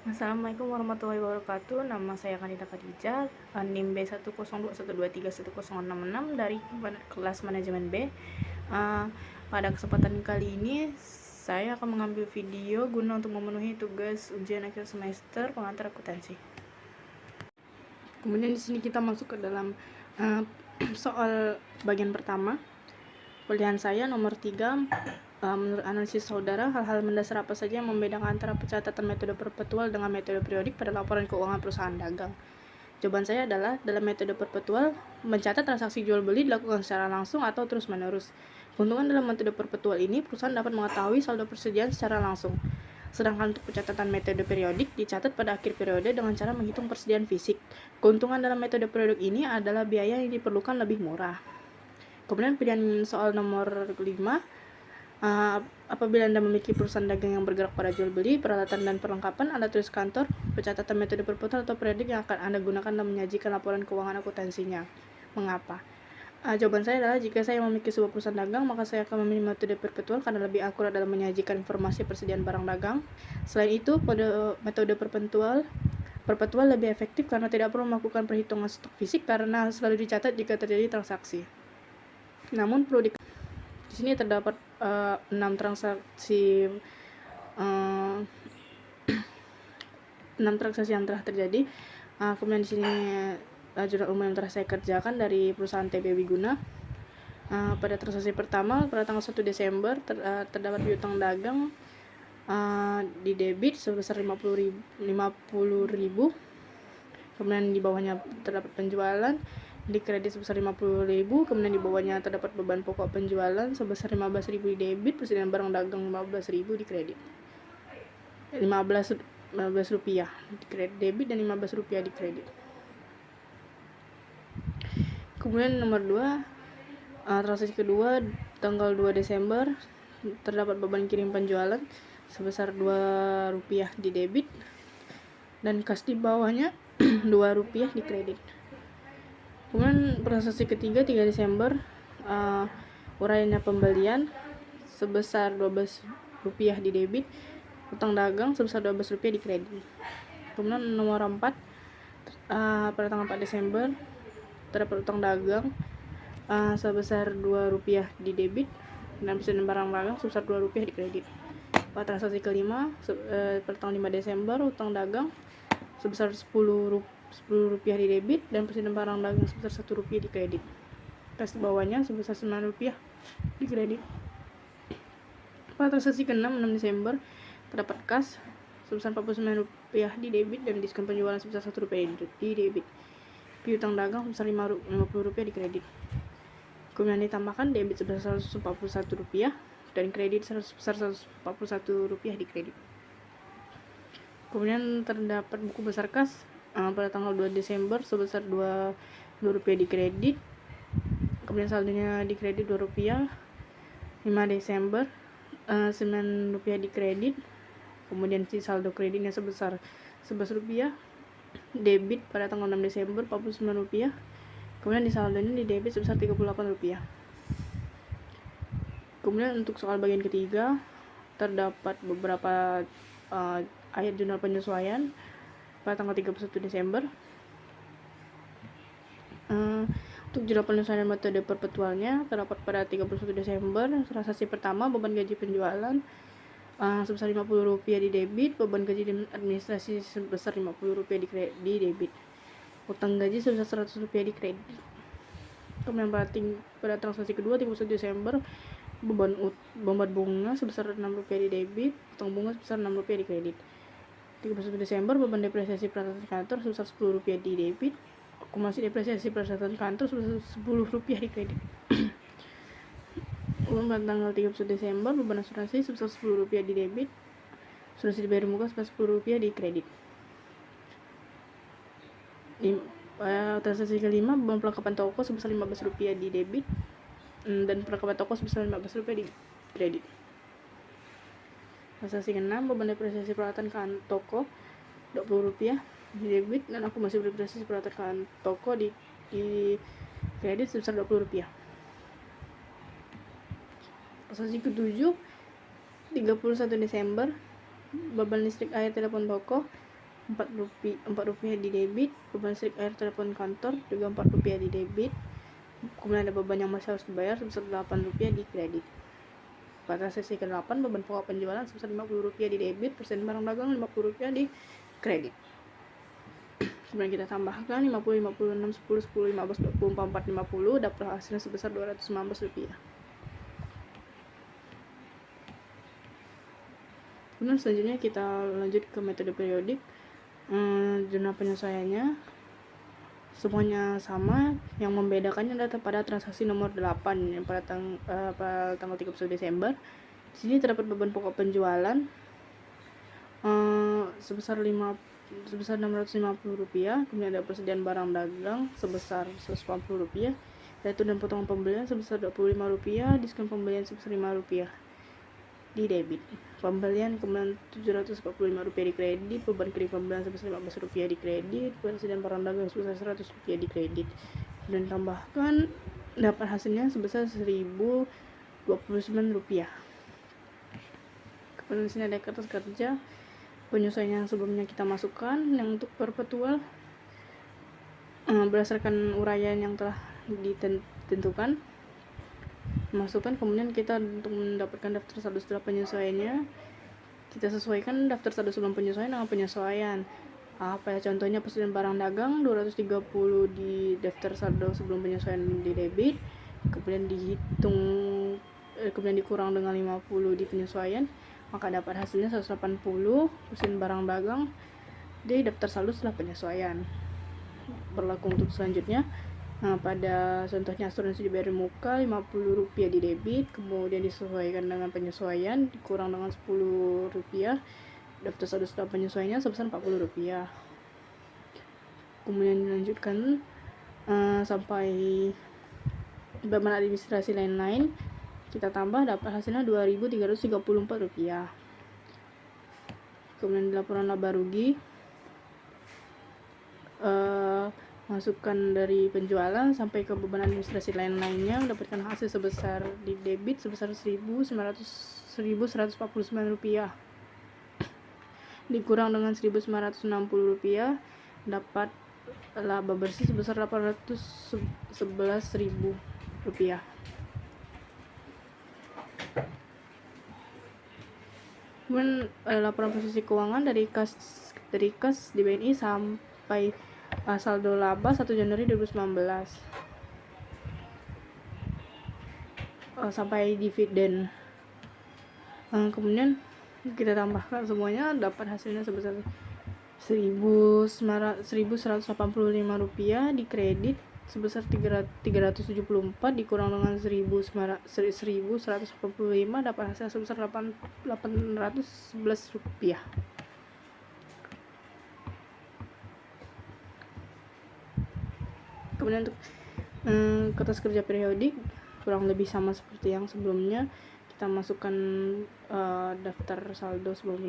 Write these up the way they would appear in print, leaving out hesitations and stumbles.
Assalamualaikum warahmatullahi wabarakatuh. Nama saya Kanita Khadijah, NIM B10212231066 dari kelas manajemen B. Pada kesempatan kali ini saya akan mengambil video guna untuk memenuhi tugas ujian akhir semester pengantar akuntansi. Kemudian di sini kita masuk ke dalam soal bagian pertama. Pilihan saya nomor 3. Menurut analisis saudara, hal-hal mendasar apa saja yang membedakan antara pencatatan metode perpetual dengan metode periodik pada laporan keuangan perusahaan dagang? Jawaban saya adalah, dalam metode perpetual, mencatat transaksi jual beli dilakukan secara langsung atau terus-menerus. Keuntungan dalam metode perpetual ini, perusahaan dapat mengetahui saldo persediaan secara langsung. Sedangkan untuk pencatatan metode periodik dicatat pada akhir periode dengan cara menghitung persediaan fisik. Keuntungan dalam metode periodik ini adalah biaya yang diperlukan lebih murah. Kemudian pilihan soal nomor 5. Apabila Anda memiliki perusahaan dagang yang bergerak pada jual beli, peralatan dan perlengkapan, alat tulis kantor, pencatatan metode perpetual atau periodik yang akan Anda gunakan dalam menyajikan laporan keuangan akuntansinya. Mengapa? Jawaban saya adalah, jika saya memiliki sebuah perusahaan dagang, maka saya akan memilih metode perpetual karena lebih akurat dalam menyajikan informasi persediaan barang dagang. Selain itu, pada metode perpetual lebih efektif karena tidak perlu melakukan perhitungan stok fisik karena selalu dicatat jika terjadi transaksi. Namun perlu di sini terdapat 6 transaksi 6 transaksi yang telah terjadi. Kemudian di sini jurnal umum yang telah saya kerjakan dari perusahaan TB Wiguna. Pada transaksi pertama pada tanggal 1 Desember terdapat piutang dagang di debit sebesar 50.000. Kemudian di bawahnya terdapat penjualan di kredit sebesar 50.000, kemudian di bawahnya terdapat beban pokok penjualan sebesar 15.000 di debit, persediaan barang dagang 15.000 di kredit. 15 rupiah di kredit debit dan 15 rupiah di kredit. Kemudian nomor 2, transaksi kedua tanggal 2 Desember terdapat beban kirim penjualan sebesar 2 rupiah di debit dan kas di bawahnya 2 rupiah di kredit. Kemudian transaksi ketiga 3 Desember uraian pembelian sebesar 12 rupiah di debit, utang dagang sebesar 12 rupiah di kredit. Kemudian nomor 4, pada tanggal 4 Desember terdapat utang dagang sebesar 2 rupiah di debit dan persediaan barang dagang sebesar 2 rupiah di kredit. Pada transaksi kelima pada tanggal 5 Desember utang dagang sebesar 10 rupiah di debit dan persediaan barang dagang sebesar 1 rupiah di kredit. Kas di bawahnya sebesar 9 rupiah di kredit. Pada transaksi ke-6 6 Desember terdapat kas sebesar 49 rupiah di debit dan diskon penjualan sebesar 1 rupiah di debit. Piutang dagang sebesar 50 rupiah di kredit. Kemudian ditambahkan debit sebesar 141 rupiah dan kredit sebesar 141 rupiah di kredit. Kemudian terdapat buku besar kas pada tanggal 2 Desember sebesar 2 rupiah di kredit. Kemudian saldonya di kredit 2 rupiah. 5 Desember 9 rupiah di kredit. Kemudian saldo kreditnya sebesar 11 rupiah. Debit pada tanggal 6 Desember 49 rupiah. Kemudian di saldonya di debit sebesar 38 rupiah. Kemudian untuk soal bagian ketiga terdapat beberapa ayat jurnal penyesuaian pada tanggal 31 Desember. Untuk jurnal penyesuaian metode perpetualnya terdapat pada 31 Desember. Transaksi pertama, beban gaji penjualan sebesar 50 rupiah di debit, beban gaji dan administrasi sebesar 50 rupiah di debit, utang gaji sebesar 100 rupiah di kredit. Kemudian pada transaksi kedua 31 Desember beban bunga sebesar 6 rupiah di debit, utang bunga sebesar 6 rupiah di kredit. 31 Desember beban depresiasi peralatan kantor sebesar 10 rupiah di debit, akumulasi depresiasi peralatan kantor sebesar 10 rupiah di kredit. Kemudian tanggal 31 Desember beban asuransi sebesar 10 rupiah di debit, asuransi dibayar muka sebesar 10 rupiah di kredit. Transaksi kelima, beban perlengkapan toko sebesar 15 rupiah di debit dan perlengkapan toko sebesar 15 rupiah di kredit. Transaksi ke-6, beban depresiasi peralatan toko 20 rupiah di debit dan akumulasi depresiasi peralatan toko di kredit sebesar 20 rupiah. Transaksi ke-7 31 Desember beban listrik air telepon toko Rp4 di debit. Beban listrik air telepon kantor juga Rp4 di debit. Kemudian ada beban yang masih harus dibayar sebesar Rp8 di kredit. Pada sesi ke-8, beban pokok penjualan sebesar Rp50 di debit, persen barang dagang Rp50 di kredit. Kemudian kita tambahkan 50, 56, 10, 10, 15, 20, 44, 50, dapat hasilnya sebesar Rp215. Kemudian selanjutnya kita lanjut ke metode periodik. Jurnal penyesuaiannya semuanya sama, yang membedakannya adalah pada transaksi nomor 8 yang pada tanggal 31 Desember. Di sini terdapat beban pokok penjualan sebesar Rp650, kemudian ada persediaan barang dagang sebesar Rp140, yaitu dan potongan pembelian sebesar Rp25, diskon pembelian sebesar Rp5 di debit. Pembelian kemudian Rp745 di kredit, beban kirim pembelian sebesar Rp15 di kredit, persediaan barang dagang sebesar Rp100 di kredit. Dan tambahkan dapat hasilnya sebesar Rp1.029. Kemudian di sini ada kertas kerja penyesuaian yang sebelumnya kita masukkan, yang untuk perpetual berdasarkan uraian yang telah ditentukan masukkan. Kemudian kita untuk mendapatkan daftar saldo setelah penyesuaiannya, kita sesuaikan daftar saldo sebelum penyesuaian dengan penyesuaian. Apa ya contohnya? Persediaan barang dagang 230 di daftar saldo sebelum penyesuaian di debit, kemudian dihitung kemudian dikurang dengan 50 di penyesuaian, maka dapat hasilnya 180. Persediaan barang dagang di daftar saldo setelah penyesuaian. Berlaku untuk selanjutnya. Pada contohnya asuransi dibayar muka Rp50 di debit, kemudian disesuaikan dengan penyesuaian, dikurang dengan Rp10, daftar saldo setelah penyesuaiannya sebesar Rp40. Kemudian dilanjutkan sampai beban administrasi lain-lain, kita tambah, dapat hasilnya Rp2.334. Kemudian di laporan laba rugi, masukkan dari penjualan sampai ke beban administrasi lain-lainnya, mendapatkan hasil sebesar di debit sebesar Rp1.149, dikurang dengan Rp1.960, dapat laba bersih sebesar Rp811.000. Kemudian laporan posisi keuangan dari kas di BNI sampai saldo laba 1 Januari 2019 sampai dividen. Kemudian kita tambahkan semuanya, dapat hasilnya sebesar Rp1.185 di kredit sebesar Rp374, dikurang dengan Rp1.185, dapat hasil sebesar Rp811. Kemudian untuk kertas kerja periodik kurang lebih sama seperti yang sebelumnya. Kita masukkan daftar saldo sebelum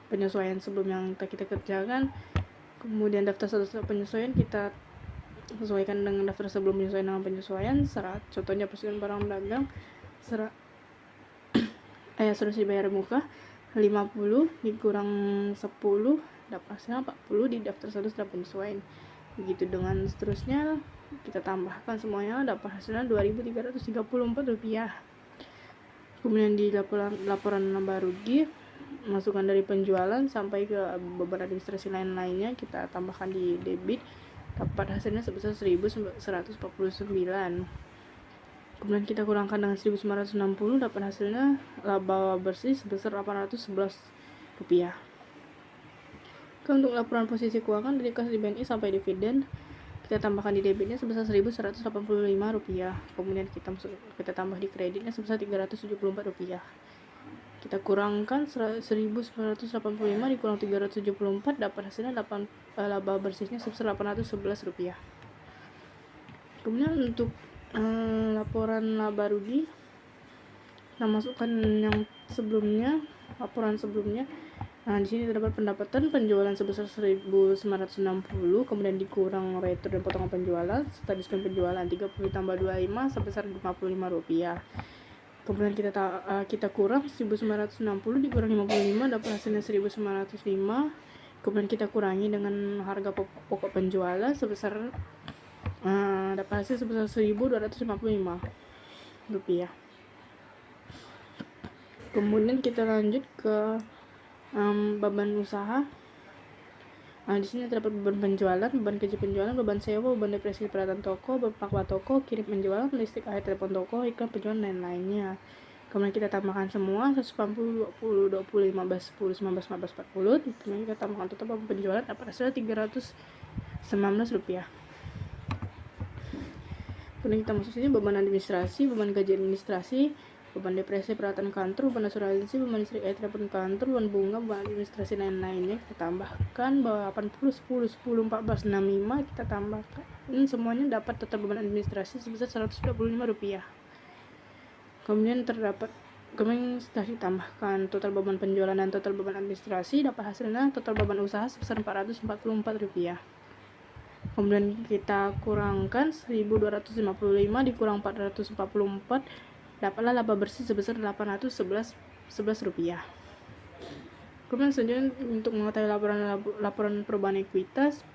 penyesuaian sebelum yang kita kerjakan, kemudian daftar saldo setelah penyesuaian kita sesuaikan dengan daftar sebelum penyesuaian dengan penyesuaian. Contohnya persediaan barang dagang asuransi bayar muka 50 dikurang 10, dapat hasilnya 40 di daftar saldo setelah penyesuaian. Begitu dengan seterusnya, kita tambahkan semuanya, dapat hasilnya Rp2.334. Kemudian di laporan laba rugi, masukan dari penjualan sampai ke beban administrasi lain-lainnya kita tambahkan di debit, dapat hasilnya sebesar Rp1.149. Kemudian kita kurangkan dengan Rp1.960, dapat hasilnya laba bersih sebesar Rp811. Untuk laporan posisi keuangan dari kas di BNI sampai dividen, kita tambahkan di debitnya sebesar Rp1.185, kemudian kita tambah di kreditnya sebesar Rp374. Kita kurangkan 1.985 dikurang 374, dapat hasilnya laba bersihnya sebesar Rp811. Kemudian untuk laporan laba rugi, kita masukkan yang sebelumnya, laporan sebelumnya. Di sini terdapat pendapatan penjualan sebesar 1.960, kemudian dikurang retur dan potongan penjualan serta diskon penjualan 30 tambah 25 sebesar Rp55. Kemudian kita kurang 1.960 dikurang 55, dapat hasilnya 1.905, kemudian kita kurangi dengan harga pokok penjualan sebesar dapat hasil sebesar Rp1.255. Kemudian kita lanjut ke beban usaha. Di sini terdapat beban penjualan, beban gaji penjualan, beban sewa, beban depresi peralatan toko, beban pakwa toko, kirim penjualan, listrik, air, telepon toko, iklan penjualan, dan lainnya. Kemudian kita tambahkan semua 180, 20, 20, 15, 10, 19, 15, 40. Kemudian kita tambahkan total beban penjualan dapat hasilnya Rp319. Kemudian kita masuk sini beban administrasi, beban gaji administrasi, beban depresi peralatan kantor, beban asuransi, beban listrik, air, telepon kantor, beban bunga, beban administrasi, dan lain-lainnya. Kita tambahkan bahwa 80, 10, 10, 14, 65 kita tambahkan. Ini semuanya dapat total beban administrasi sebesar Rp125. Kemudian setelah ditambahkan total beban penjualan dan total beban administrasi, dapat hasilnya total beban usaha sebesar Rp444. Kemudian kita kurangkan 1.255 dikurang 444, dapatlah laba bersih sebesar Rp811. Kemudian selanjutnya untuk mengetahui laporan perubahan ekuitas,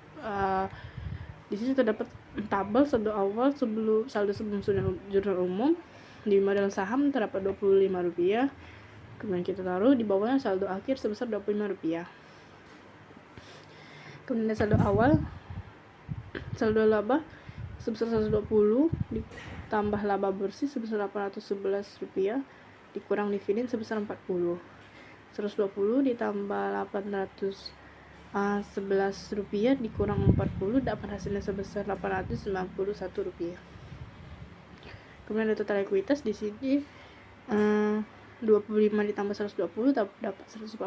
di sini terdapat tabel saldo awal saldo sebelum jurnal umum. Di modal saham terdapat Rp25. Kemudian kita taruh di bawahnya saldo akhir sebesar Rp25. Kemudian saldo awal, saldo laba sebesar 120 ditambah laba bersih sebesar Rp811 dikurang dividen sebesar 40. 120 ditambah Rp811 dikurang 40 dapat hasilnya sebesar Rp891. Kemudian ada total ekuitas di sini 25 ditambah 120 dapat 145.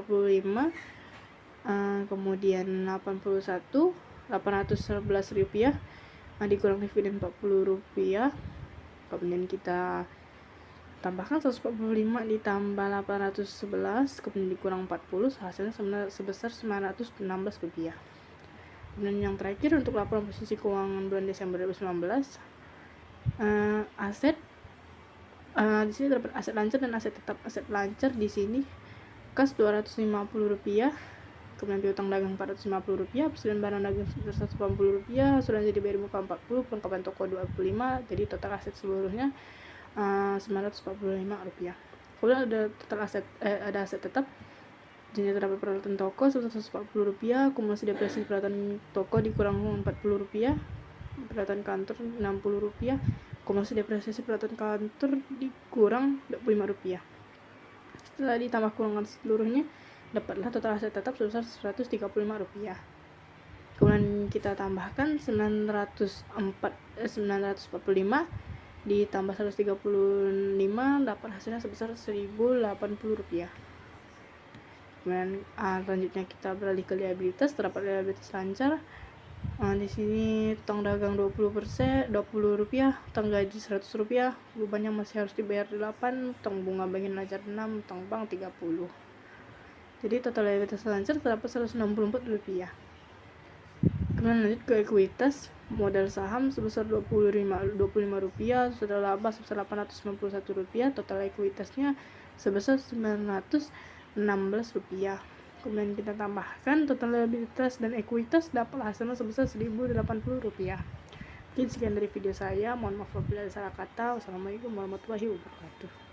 Kemudian 811 rupiah dikurang dividen Rp40. Kemudian kita tambahkan 145 ditambah 811 kemudian dikurang 40, hasilnya sebesar Rp916. Kemudian yang terakhir untuk laporan posisi keuangan bulan Desember 2019, aset di sini terdapat aset lancar dan aset tetap. Aset lancar di sini kas Rp250, kemudian piutang dagang Rp450, persediaan barang dagang Rp180, asuransi dibayar muka Rp40, perlengkapan toko Rp25, jadi total aset seluruhnya Rp945. Kemudian ada total aset ada aset tetap. Jadi terdapat peralatan toko sebesar Rp140, akumulasi depresi peralatan toko dikurang Rp40, peralatan kantor Rp60, akumulasi depresiasi peralatan kantor dikurang Rp25. Setelah ditambah kurangan seluruhnya, dapatlah total aset tetap sebesar Rp135. Kemudian kita tambahkan 945 ditambah 135, dapat hasilnya sebesar Rp1.080. Kemudian selanjutnya kita beralih ke liabilitas. Terdapat liabilitas lancar. Di sini utang dagang Rp20, utang gaji Rp100, beban yang masih harus dibayar 8, utang bunga bagian lancar 6, utang bank 30. Jadi total liabilitas lancar terdapat Rp164. Kemudian lanjut ke ekuitas. Modal saham sebesar Rp25, sudah laba sebesar Rp891, total ekuitasnya sebesar Rp916. Kemudian kita tambahkan total liabilitas dan ekuitas, dapat hasilnya sebesar Rp1.080. Sekian dari video saya, mohon maaf apabila ada salah kata. Wassalamualaikum warahmatullahi wabarakatuh.